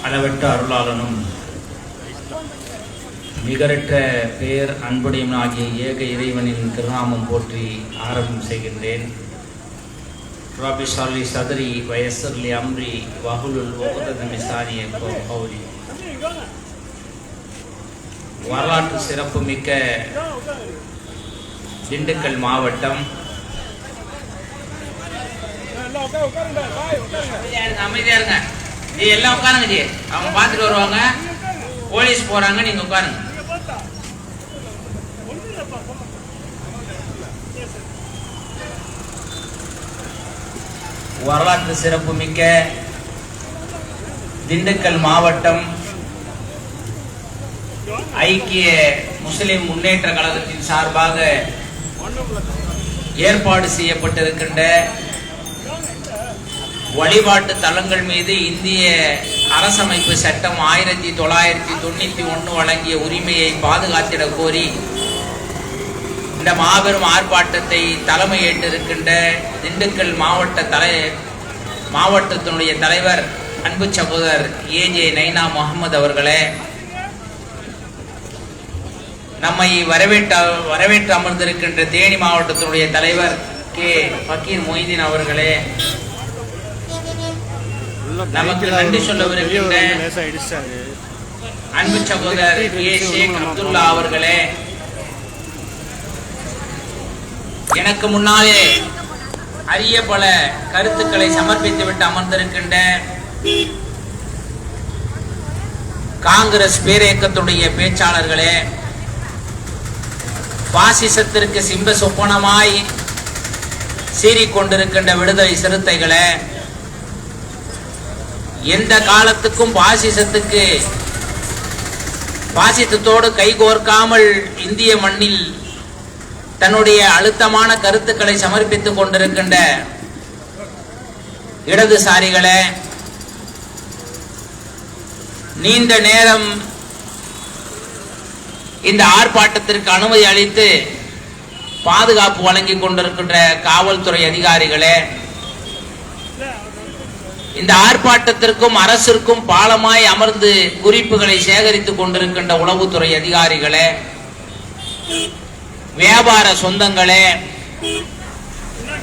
அளவற்ற அருளாளனும் நிகரற்ற பேர் அன்புடையும் ஆகிய ஏக இறைவனின் திருநாமம் போற்றி ஆரம்பம் செய்கின்றேன். ரபி ஷர்லி சதரி வயசர்லி அம்ரி வஹுலுல் உக்தத மின் லிசானி யஃகஹு கௌலி. வரலாற்று சிறப்புமிக்க திண்டுக்கல் மாவட்டம் அமைதியா இருங்க. எல்லாம் உட்காருங்க ஜி, அவங்க பார்த்துட்டு வருவாங்க. போலீஸ் போறாங்க, நீங்க உட்காருங்க. வரலாற்று சிறப்பு மிக்க திண்டுக்கல் மாவட்டம் ஐக்கிய முஸ்லிம் முன்னேற்ற கழகத்தின் சார்பாக ஏற்பாடு செய்யப்பட்டிருக்கின்ற வழிபாட்டு தலங்கள் மீது இந்திய அரசமைப்பு சட்டம் 1991 வழங்கிய உரிமையை பாதுகாத்திட கோரி இந்த மாபெரும் ஆர்ப்பாட்டத்தை தலைமை ஏற்றிருக்கின்ற திண்டுக்கல் மாவட்டத்தினுடைய தலைவர் அன்பு சகோதரர் ஏஜே நைனா முகமது அவர்களே, நம்மை வரவேற்று அமர்ந்திருக்கின்ற தேனி மாவட்டத்தினுடைய தலைவர் கே ஃபக்கீர் மொய்தீன் அவர்களே, நமக்கு நன்றி சொல்லவிருக்கின்ற அன்பு சகோதரர் ஏ ஷேக் அப்துல்லா அவர்களே, எனக்கு முன்னாலே அரிய பல கருத்துக்களை சமர்ப்பித்துவிட்டு அமர்ந்திருக்கின்ற காங்கிரஸ் பேரியக்கத்துடைய பேச்சாளர்களே, பாசிசத்திற்கு சிம்ப சொப்பனமாய் சீறிக்கொண்டிருக்கின்ற விடுதலை சிறுத்தைகளே, எந்த காலத்துக்கும் பாசிசத்தோடு கைகோர்க்காமல் இந்திய மண்ணில் தன்னுடைய அழுத்தமான கருத்துக்களை சமர்ப்பித்துக் கொண்டிருக்கின்ற இடதுசாரிகளே, நீண்ட நேரம் இந்த ஆர்ப்பாட்டத்திற்கு அனுமதி அளித்து பாதுகாப்பு வழங்கிக் கொண்டிருக்கின்ற காவல்துறை அதிகாரிகளே, இந்த ஆர்ப்பாட்டத்திற்கும் அரசிற்கும் பாலமாய் அமர்ந்து குறிப்புகளை சேகரித்துக் கொண்டிருக்கின்ற உளவுத்துறை அதிகாரிகளே, வியாபார சொந்தங்களே,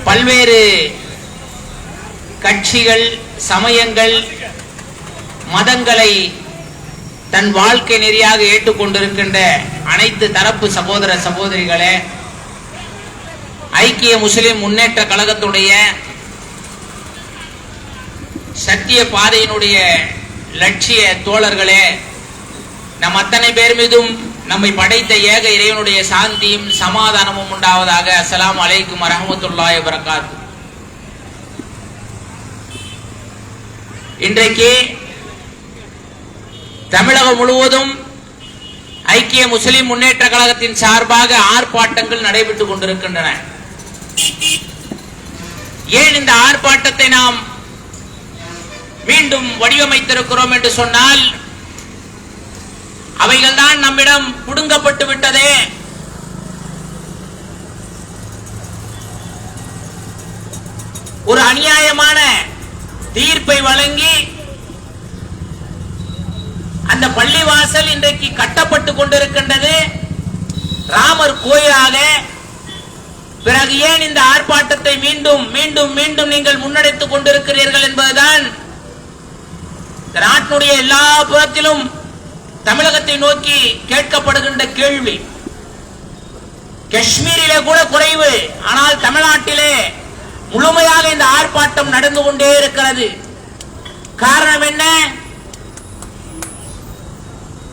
பல்வேறு கட்சிகள், சமயங்கள், மதங்களை தன் வாழ்க்கை நெறியாக ஏற்றுக்கொண்டிருக்கின்ற அனைத்து தரப்பு சகோதர சகோதரிகளே, ஐக்கிய முஸ்லிம் முன்னேற்ற கழகத்துடைய சத்திய பாதையினுடைய லட்சிய தோழர்களே, நம் அத்தனை பேர் மீதும் நம்மை படைத்த ஏக இறைவனுடைய சாந்தியும் சமாதானமும் உண்டாவதாக. அஸ்ஸலாமு அலைக்கும் வரஹ்மத்துல்லாஹி வபரகாத்துஹு. இன்றைக்கு தமிழகம் முழுவதும் ஐக்கிய முஸ்லிம் முன்னேற்ற கழகத்தின் சார்பாக ஆர்ப்பாட்டங்கள் நடைபெற்றுக் கொண்டிருக்கின்றன. ஏன் இந்த ஆர்ப்பாட்டத்தை நாம் மீண்டும் வடிவமைத்திருக்கிறோம் என்று சொன்னால், அவைகள் தான் நம்மிடம் புடுங்கப்பட்டு விட்டதே. ஒரு அநியாயமான தீர்ப்பை வழங்கி அந்த பள்ளிவாசல் இன்றைக்கு கட்டப்பட்டு கொண்டிருக்கின்றது ராமர் கோயிலாக. பிறகு ஏன் இந்த ஆர்ப்பாட்டத்தை மீண்டும் மீண்டும் மீண்டும் நீங்கள் முன்னெடுத்துக் கொண்டிருக்கிறீர்கள் என்பதுதான் நாட்டினுடைய எல்லா புறத்திலும் தமிழகத்தை நோக்கி கேட்கப்படுகின்ற கேள்வி. காஷ்மீரிலே கூட குறைவு, ஆனால் தமிழ்நாட்டிலே முழுமையாக இந்த ஆர்ப்பாட்டம் நடந்து கொண்டே இருக்கிறது. காரணம் என்ன?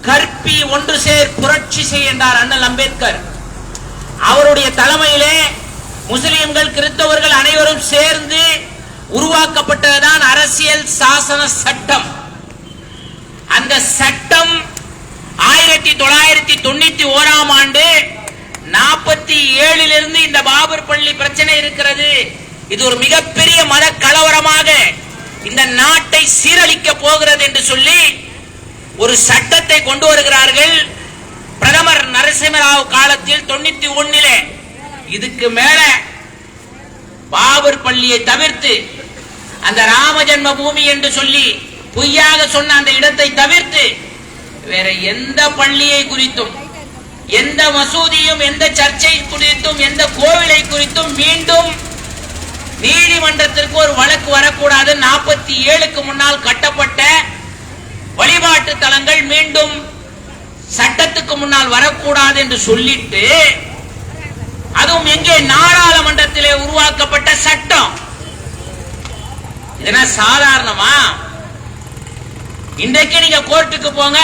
கற்பி ஒன்று சேர் புரட்சி செய் என்றார் அண்ணல் அம்பேத்கர். அவருடைய தலைமையிலே முஸ்லிம்கள், கிறிஸ்தவர்கள் அனைவரும் சேர்ந்து உருவாக்கப்பட்டதுதான் அரசியல் சாசன சட்டம். அந்த சட்டம் 1991 ஆண்டு 47 இந்த பாபர் பள்ளி பிரச்சனை இருக்கிறது. இது ஒரு மிகப்பெரிய மத கலவரமாக இந்த நாட்டை சீரழிக்க போகிறது என்று சொல்லி ஒரு சட்டத்தை கொண்டு வருகிறார்கள். பிரதமர் நரசிம்மராவ் காலத்தில் 91 இதுக்கு மேல பாபர் பள்ளியை தவிர்த்து அந்த ராம ஜென்ம பூமி என்று சொல்லி பொய்யாக சொன்ன அந்த இடத்தை தவிர்த்து வேற எந்த பள்ளியை குறித்தும், எந்த மசூதியும், எந்த சர்ச்சை குறித்தும், எந்த கோவிலை குறித்தும் மீண்டும் நீதிமன்றத்திற்கு ஒரு வழக்கு வரக்கூடாது. 47க்கு முன்னால் கட்டப்பட்ட வழிபாட்டு தலங்கள் மீண்டும் சட்டத்துக்கு முன்னால் வரக்கூடாது என்று சொல்லிட்டு, அதுவும் எங்கே நாடாளுமன்றத்திலே உருவாக்கப்பட்ட சட்டம். இதெல்லாம் சாதாரணமா? இன்றைக்கு நீங்க கோர்ட்டுக்கு போங்க,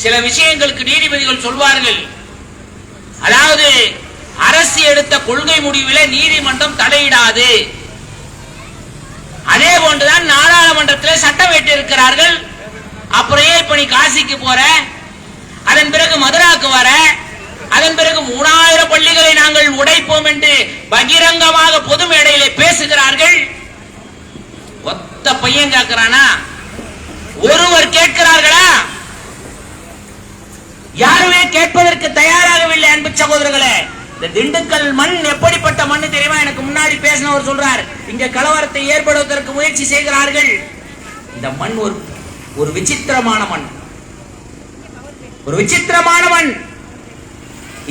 சில விஷயங்களுக்கு நீதிபதிகள் சொல்வார்கள், அதாவது அரசு எடுத்த கொள்கை முடிவிலே நீதிமன்றம் தலையிடாது. அதே போன்றுதான் நாடாளுமன்றத்தில் சட்டம் வெட்டி இருக்கிறார்கள். அப்புறம் இப்ப நீ காசிக்கு போற, அதன் பிறகு மதுராக்கு வர, அதன் பிறகு 3000 பள்ளிகளை நாங்கள் உடைப்போம் என்று பகிரங்கமாக பொது மேடையிலே பேசுகிறார்கள். ஒத்த பையன் கேட்கிறானா? ஒருவர் கேட்கிறார்களா? யாருமே கேட்பதற்கு தயாராகவில்லை. அன்பு சகோதரர்களே, இந்த திண்டுக்கல் மண் எப்படிப்பட்ட மண் தெரியுமா? எனக்கு முன்னாடி பேசினவர் சொல்றார், இங்க கலவரத்தை ஏற்படுவதற்கு முயற்சி செய்கிறார்கள். இந்த மண் ஒரு விசித்திரமான மண், ஒரு விசித்திரமான மண்.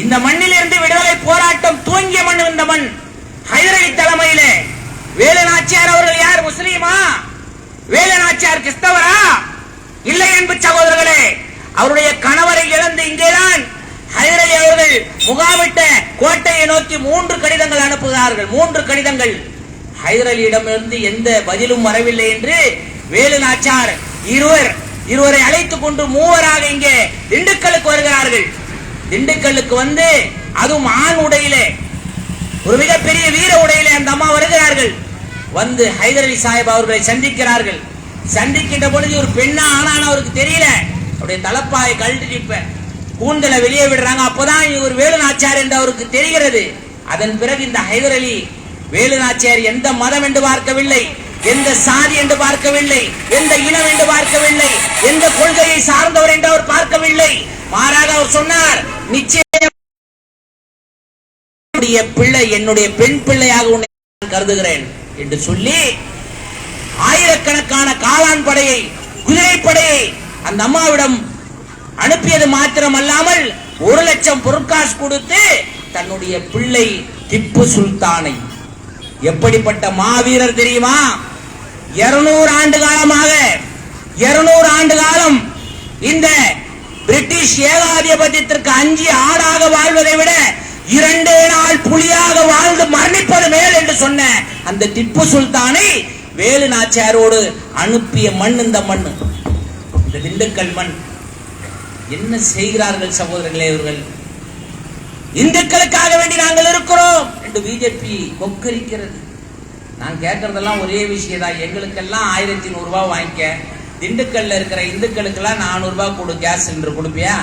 இந்த மண்ணிலிருந்து விடுதலை போராட்டம் துவங்கிய மண் இந்த மண். ஹைதர் அலி தலைமையிலே வேலு நாச்சியார் அவர்கள் யார்? முஸ்லீமா? வேலு நாச்சியார் கிறிஸ்தவரா? இல்லை அன்பு சகோதரர்களே. அவருடைய கணவரை இழந்து இங்கேதான் ஹைதர் அலி அவர்கள் முகாமிட்ட கோட்டையை நோக்கி 3 கடிதங்கள் அனுப்புகிறார்கள். 3 கடிதங்கள். ஹைதர் அலியிடமிருந்து எந்த பதிலும் வரவில்லை என்று வேலு நாச்சியார் இருவரை அழைத்துக் கொண்டு 3வராக இங்கே திண்டுக்கலுக்கு வருகிறார்கள். திண்டுக்கல்லுக்கு வந்து அதுவும் ஆண் உடையிலே, ஒரு மிகப்பெரிய வீர உடையிலே அந்த அம்மா வருகிறார்கள். வந்து ஹைதர் அலி சாஹிப் அவர்களை சந்திக்கிறார்கள். சந்திக்கின்ற பொழுது ஒரு பெண்ணா ஆனான அவருக்கு தெரியல. அவருடைய தலப்பாயை கழட்டி கூந்தலை வெளியே விடுறாங்க. அப்பதான் இவர் வேலு நாச்சியார் என்று அவருக்கு தெரிகிறது. அதன் பிறகு இந்த ஹைதர் அலி வேலு நாச்சியார் எந்த மதம் என்று பார்க்கவில்லை, எந்த சாதி என்று பார்க்கவில்லை, எந்த இனம் என்று பார்க்கவில்லை, எந்த கொள்கையை சார்ந்தவர் என்று அவர் பார்க்கவில்லை. மாறாக அவர் சொன்னார், நிச்சயம் பிள்ளை என்னுடைய பெண் பிள்ளையாக உன்னை கருதுகிறேன் என்று சொல்லி ஆயிரக்கணக்கான காலான் படையை, குதிரைப்படையை அந்த அம்மாவிடம் அனுப்பியது மாத்திரமல்லாமல் 1 லட்சம் பொற்காசு கொடுத்து தன்னுடைய பிள்ளை திப்பு சுல்தானை, எப்படிப்பட்ட மாவீரர் தெரியுமா? 200 ஆண்டு காலமாக 200 ஆண்டு காலம் இந்த பிரிட்டிஷ் ஏகாதிபத்தியத்திற்கு அஞ்சி ஆடாக வாழ்வதை விட 2 நாள் புலியாக வாழ்ந்து மரணிப்பது மேல் என்று சொன்ன அந்த திப்பு சுல்தானை வேலு நாச்சியாரோடு அனுப்பிய மண் இந்த மண், இந்த திண்டுக்கல் மண். என்ன செய்கிறார்கள் சகோதரர்களே இவர்கள்? இந்துக்களுக்காக வேண்டி நாங்கள் இருக்கிறோம் என்று பிஜேபி கொக்கரிக்கிறது. நான் கேட்கறதெல்லாம் ஒரே விஷயம் தான். எங்களுக்கெல்லாம் 1100 ரூபாய் வாங்கிக்க, திண்டுக்கல்ல இருக்கிற இந்துக்களுக்கெல்லாம் 400 ரூபாய் கொடு, கேஸ் சிலிண்டர் கொடுப்பியா?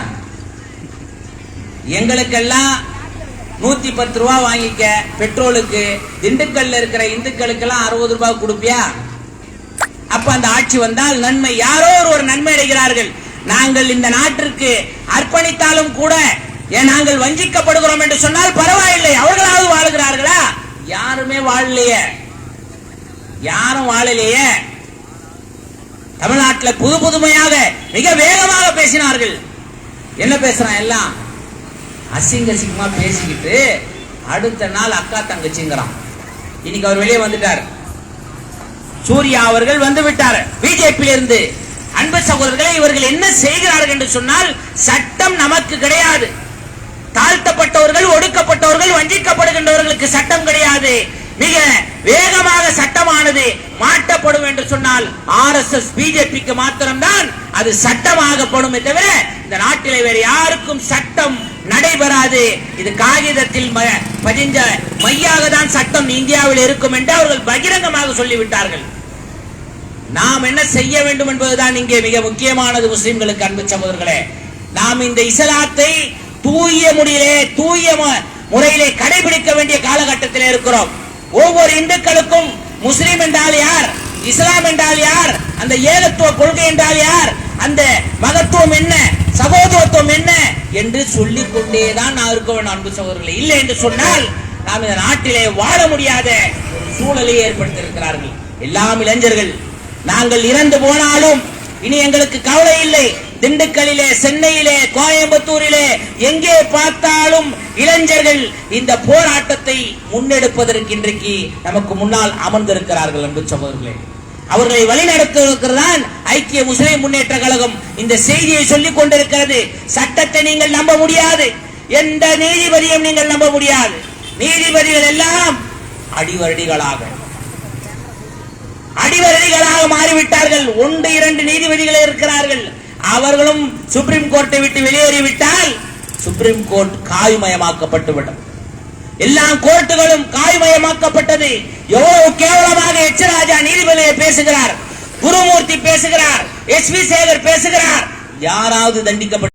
எங்களுக்கெல்லாம் 110 ரூபாய் வாங்கிக்க பெட்ரோலுக்கு, திண்டுக்கல்ல இருக்கிற இந்துக்களுக்கெல்லாம் 60 ரூபாய் கொடுப்பியா? அப்ப அந்த ஆட்சி வந்தால் நன்மை, யாரோ ஒரு நன்மை அடைகிறார்கள். நாங்கள் இந்த நாட்டிற்கு அர்ப்பணித்தாலும் கூட நாங்கள் வஞ்சிக்கப்படுகிறோம் என்று சொன்னால் பரவாயில்லை, அவர்களாவது வாழுகிறார்களா? யாருமே வாழலையே, யாரும் வாழலையே. தமிழ்நாட்டில் புதுமையாக மிக வேகமாக பேசினார்கள். என்ன பேசுறான்? எல்லாம் அசிங்கமா பேசிக்கிட்டு அடுத்த நாள் அக்கா தங்கச்சிங்கிறான். இன்னைக்கு அவர் வெளியே வந்துட்டார். சூர்யா அவர்கள் வந்து விட்டார் பிஜேபி இருந்து. அன்பு சகோதரர்களே, இவர்கள் என்ன செய்கிறார்கள் என்று சொன்னால், சட்டம் நமக்கு கிடையாது. தாழ்த்தப்பட்டவர்கள், ஒடுக்கப்பட்டவர்கள், வஞ்சிக்கப்படுகின்றவர்களுக்கு சட்டம் கிடையாது. மிக வேகமாக சட்டமானது மாற்றப்படும் என்று சொன்னால் RSS பிஜேபிக்கு மாத்திரம்தான் அது சட்டமாகப்படும். தவிர இந்த நாட்டிலே வேறு யாருக்கும் சட்டம் நடைபெறாது. இது காகிதத்தில் பதிஞ்ச மையாக தான் சட்டம் இந்தியாவில் இருக்கும் என்று அவர்கள் பகிரங்கமாக சொல்லிவிட்டார்கள். நாம் என்ன செய்ய வேண்டும் என்பதுதான் இங்கே மிக முக்கியமானது. முஸ்லிம்களுக்கு அன்பு சகோதரர்களே, நாம் இந்த இஸ்லாத்தை தூய முறையிலே கடைபிடிக்க வேண்டிய காலகட்டத்தில் இருக்கிறோம். ஒவ்வொரு இந்துக்களுக்கும் முஸ்லிம் என்றால் யார், இஸ்லாம் என்றால் யார், அந்த ஏகத்துவ கொள்கை என்றால் யார், அந்த மகத்துவம் என்ன, சகோதரத்துவம் என்ன என்று சொல்லிக் கொண்டேதான் நான் இருக்க வேண்டும் அன்பு சகோதரர்களே. இல்லை என்று சொன்னால் நாம் இந்த நாட்டிலே வாழ முடியாத ஒரு சூழலை ஏற்படுத்தியிருக்கிறார்கள். எல்லாம் இளைஞர்கள் நாங்கள் இறந்து போனாலும் இனி எங்களுக்கு கவலை இல்லை. திண்டுக்கல்லிலே, சென்னையிலே, கோயம்புத்தூரிலே எங்கே பார்த்தாலும் இளைஞர்கள் இந்த போராட்டத்தை முன்னெடுப்பதற்கு இன்றைக்கு நமக்கு முன்னால் அமர்ந்திருக்கிறார்கள் என்று சகோதரர்களே. அவர்களை வழிநடத்துவதற்குதான் ஐக்கிய முஸ்லிம் முன்னேற்ற கழகம் இந்த செய்தியை சொல்லிக் கொண்டிருக்கிறது. சட்டத்தை நீங்கள் நம்ப முடியாது, எந்த நீதிபதியும் நீங்கள் நம்ப முடியாது. நீதிபதிகள் எல்லாம் அடிவரடிகளாக மாறிவிட்டார்கள். 1-2 நீதிபதிகள் இருக்கிறார்கள். அவர்களும் சுப்ரீம் கோர்ட்டை விட்டு வெளியேறிவிட்டால் சுப்ரீம் கோர்ட் காய்மயமாக்கப்பட்டுவிடும். எல்லா கோர்ட்டுகளும் காய்மயமாக்கப்பட்டது. எவ்வளவு கேவலமாக எச் ராஜா நீதிபதியை பேசுகிறார், குருமூர்த்தி பேசுகிறார், எஸ் வி சேகர் பேசுகிறார். யாராவது தண்டிக்கப்பட்ட